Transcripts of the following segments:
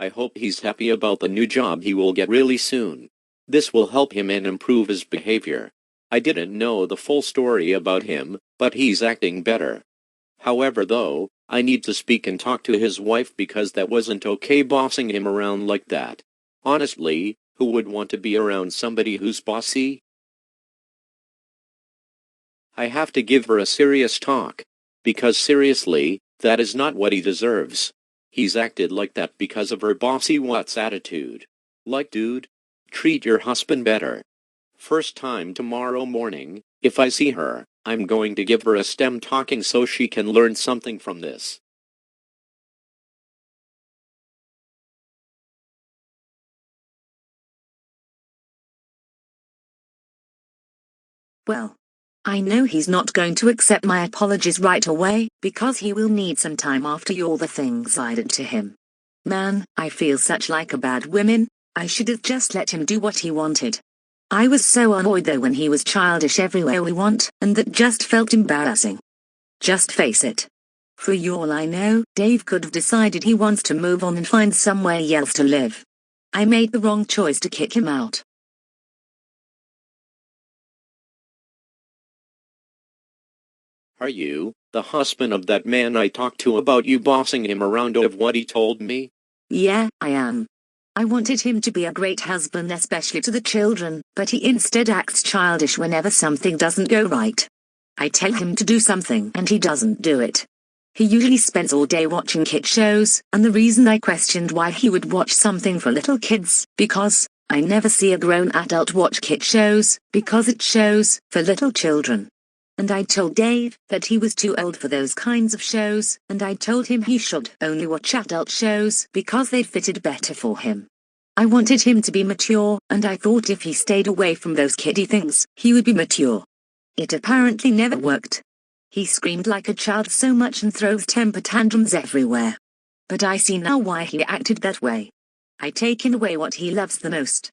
I hope he's happy about the new job he will get really soon. This will help him and improve his behavior. I didn't know the full story about him, but he's acting better. However though, I need to speak and talk to his wife because that wasn't okay bossing him around like that. Honestly, who would want to be around somebody who's bossy? I have to give her a serious talk. Because seriously, that is not what he deserves. He's acted like that because of her bossy what's attitude. Like dude, treat your husband better. First time tomorrow morning, if I see her, I'm going to give her a stem talking so she can learn something from this. Well, I know he's not going to accept my apologies right away, because he will need some time after all the things I did to him. Man, I feel such like a bad woman. I should have just let him do what he wanted. I was so annoyed though when he was childish everywhere we went, and that just felt embarrassing. Just face it. For all I know, Dave could have decided he wants to move on and find somewhere else to live. I made the wrong choice to kick him out. Are you the husband of that man I talked to about you bossing him around of what he told me? Yeah, I am. I wanted him to be a great husband, especially to the children, but he instead acts childish whenever something doesn't go right. I tell him to do something and he doesn't do it. He usually spends all day watching kid shows, and the reason I questioned why he would watch something for little kids, because I never see a grown adult watch kid shows, because it shows for little children. And I told Dave that he was too old for those kinds of shows, and I told him he should only watch adult shows because they fitted better for him. I wanted him to be mature, and I thought if he stayed away from those kiddie things, he would be mature. It apparently never worked. He screamed like a child so much and throws temper tantrums everywhere. But I see now why he acted that way. I taken away what he loves the most.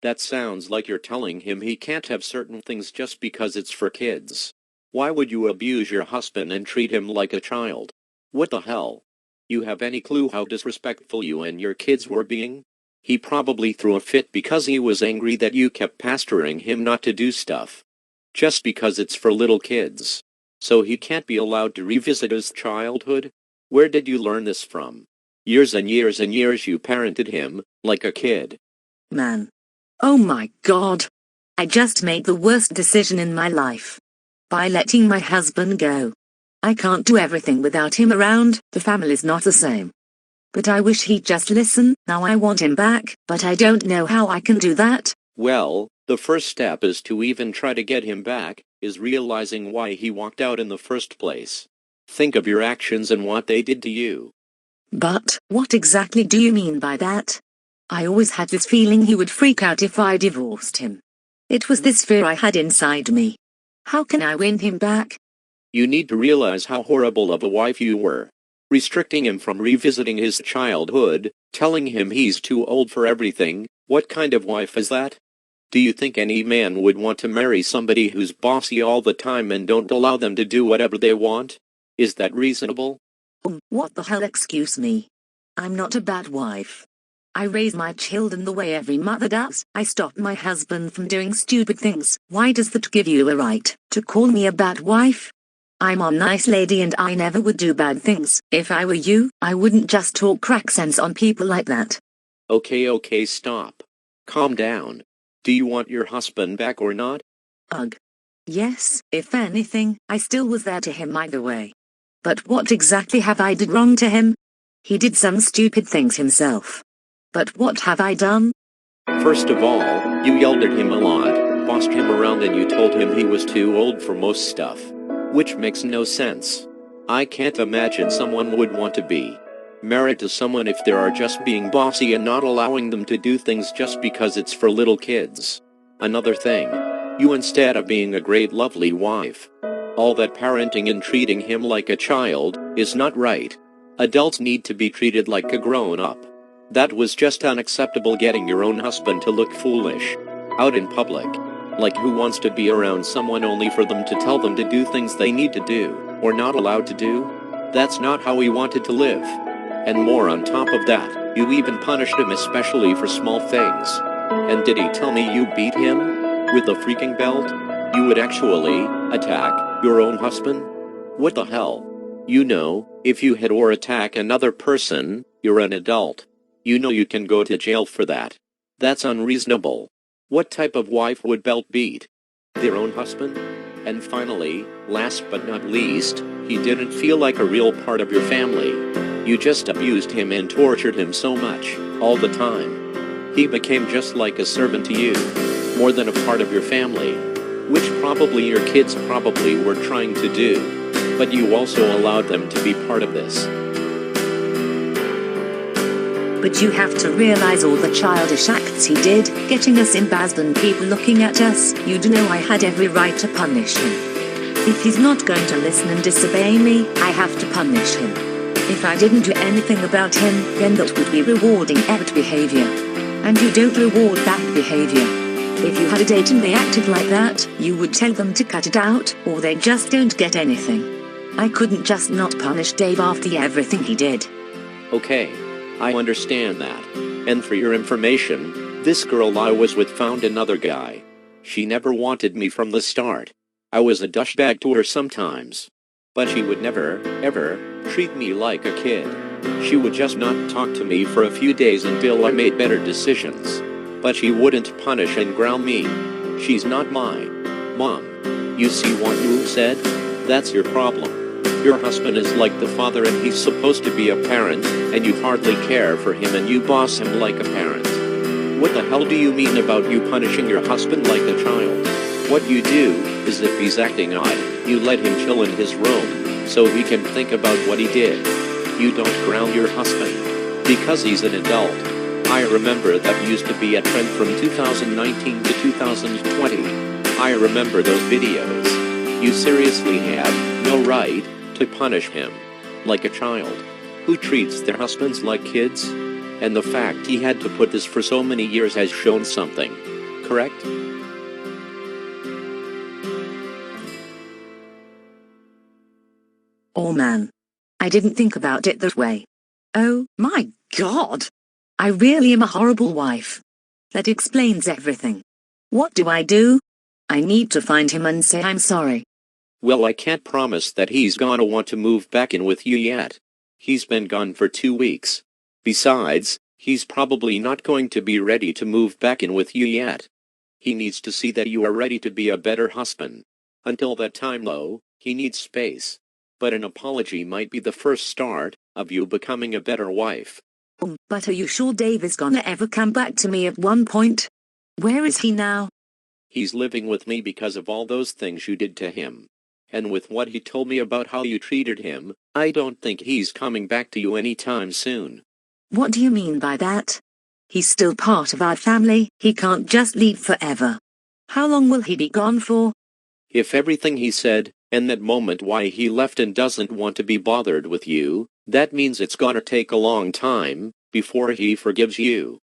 That sounds like you're telling him he can't have certain things just because it's for kids. Why would you abuse your husband and treat him like a child? What the hell? You have any clue how disrespectful you and your kids were being? He probably threw a fit because he was angry that you kept pestering him not to do stuff. Just because it's for little kids. So he can't be allowed to revisit his childhood? Where did you learn this from? Years and years and years you parented him, like a kid. Man. Oh my God. I just made the worst decision in my life. By letting my husband go. I can't do everything without him around, the family's not the same. But I wish he'd just listen. Now I want him back, but I don't know how I can do that. Well, the first step is to even try to get him back, is realizing why he walked out in the first place. Think of your actions and what they did to you. But what exactly do you mean by that? I always had this feeling he would freak out if I divorced him. It was this fear I had inside me. How can I win him back? You need to realize how horrible of a wife you were. Restricting him from revisiting his childhood, telling him he's too old for everything. What kind of wife is that? Do you think any man would want to marry somebody who's bossy all the time and don't allow them to do whatever they want? Is that reasonable? What the hell, excuse me? I'm not a bad wife. I raise my children the way every mother does. I stop my husband from doing stupid things. Why does that give you a right to call me a bad wife? I'm a nice lady and I never would do bad things. If I were you, I wouldn't just talk crack sense on people like that. Okay, stop. Calm down. Do you want your husband back or not? Ugh. Yes, if anything, I still was there to him either way. But what exactly have I did wrong to him? He did some stupid things himself. But what have I done? First of all, you yelled at him a lot, bossed him around and you told him he was too old for most stuff. Which makes no sense. I can't imagine someone would want to be married to someone if they are just being bossy and not allowing them to do things just because it's for little kids. Another thing. You instead of being a great lovely wife. All that parenting and treating him like a child is not right. Adults need to be treated like a grown-up. That was just unacceptable, getting your own husband to look foolish out in public. Like, who wants to be around someone only for them to tell them to do things they need to do, or not allowed to do? That's not how we wanted to live. And more on top of that, You even punished him, especially for small things. And did he tell me you beat him? With a freaking belt? You would actually attack your own husband? What the hell? You know, if you hit or attack another person, you're an adult. You know you can go to jail for that. That's unreasonable. What type of wife would belt beat? Their own husband? And finally, last but not least, he didn't feel like a real part of your family. You just abused him and tortured him so much, all the time. He became just like a servant to you, more than a part of your family, which probably your kids probably were trying to do, but you also allowed them to be part of this. But you have to realize all the childish acts he did, getting us embarrassed and people looking at us. You do know I had every right to punish him. If he's not going to listen and disobey me, I have to punish him. If I didn't do anything about him, then that would be rewarding bad behavior. And you don't reward bad behavior. If you had a date and they acted like that, you would tell them to cut it out, or they just don't get anything. I couldn't just not punish Dave after everything he did. Okay. I understand that. And for your information, this girl I was with found another guy. She never wanted me from the start. I was a douchebag to her sometimes. But she would never, ever, treat me like a kid. She would just not talk to me for a few days until I made better decisions. But she wouldn't punish and ground me. She's not my mom. You see what you said? That's your problem. Your husband is like the father and he's supposed to be a parent, and you hardly care for him and you boss him like a parent. What the hell do you mean about you punishing your husband like a child? What you do is if he's acting odd, you let him chill in his room, so he can think about what he did. You don't ground your husband, because he's an adult. I remember that used to be a trend from 2019 to 2020. I remember those videos. You seriously have no right to punish him like a child who treats their husbands like kids? And the fact he had to put this for so many years has shown something, correct? Oh man. I didn't think about it that way. Oh my God. I really am a horrible wife. That explains everything. What do? I need to find him and say I'm sorry. Well, I can't promise that he's gonna want to move back in with you yet. He's been gone for 2 weeks. Besides, he's probably not going to be ready to move back in with you yet. He needs to see that you are ready to be a better husband. Until that time though, he needs space. But an apology might be the first start of you becoming a better wife. But are you sure Dave is gonna ever come back to me at one point? Where is he now? He's living with me because of all those things you did to him. And with what he told me about how you treated him, I don't think he's coming back to you anytime soon. What do you mean by that? He's still part of our family, he can't just leave forever. How long will he be gone for? If everything he said, and that moment why he left and doesn't want to be bothered with you, that means it's gonna take a long time before he forgives you.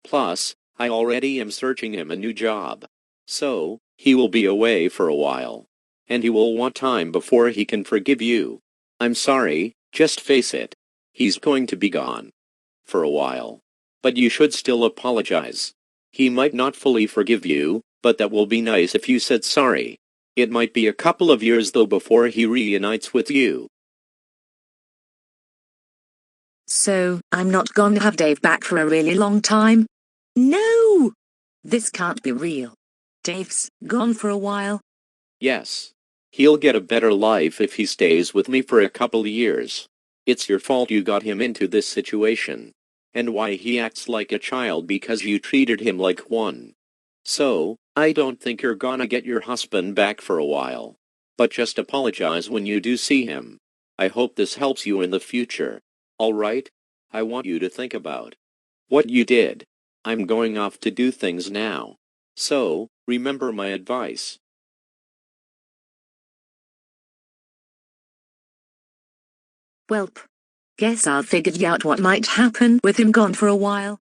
Plus, I already am searching him a new job. So, he will be away for a while. And he will want time before he can forgive you. I'm sorry, just face it. He's going to be gone. For a while. But you should still apologize. He might not fully forgive you, but that will be nice if you said sorry. It might be a couple of years though before he reunites with you. So, I'm not gonna have Dave back for a really long time? No! This can't be real. Dave's gone for a while? Yes. He'll get a better life if he stays with me for a couple of years. It's your fault you got him into this situation. And why he acts like a child because you treated him like one. So, I don't think you're gonna get your husband back for a while. But just apologize when you do see him. I hope this helps you in the future. Alright? I want you to think about what you did. I'm going off to do things now. So, remember my advice. Welp. Guess I'll figure out what might happen with him gone for a while.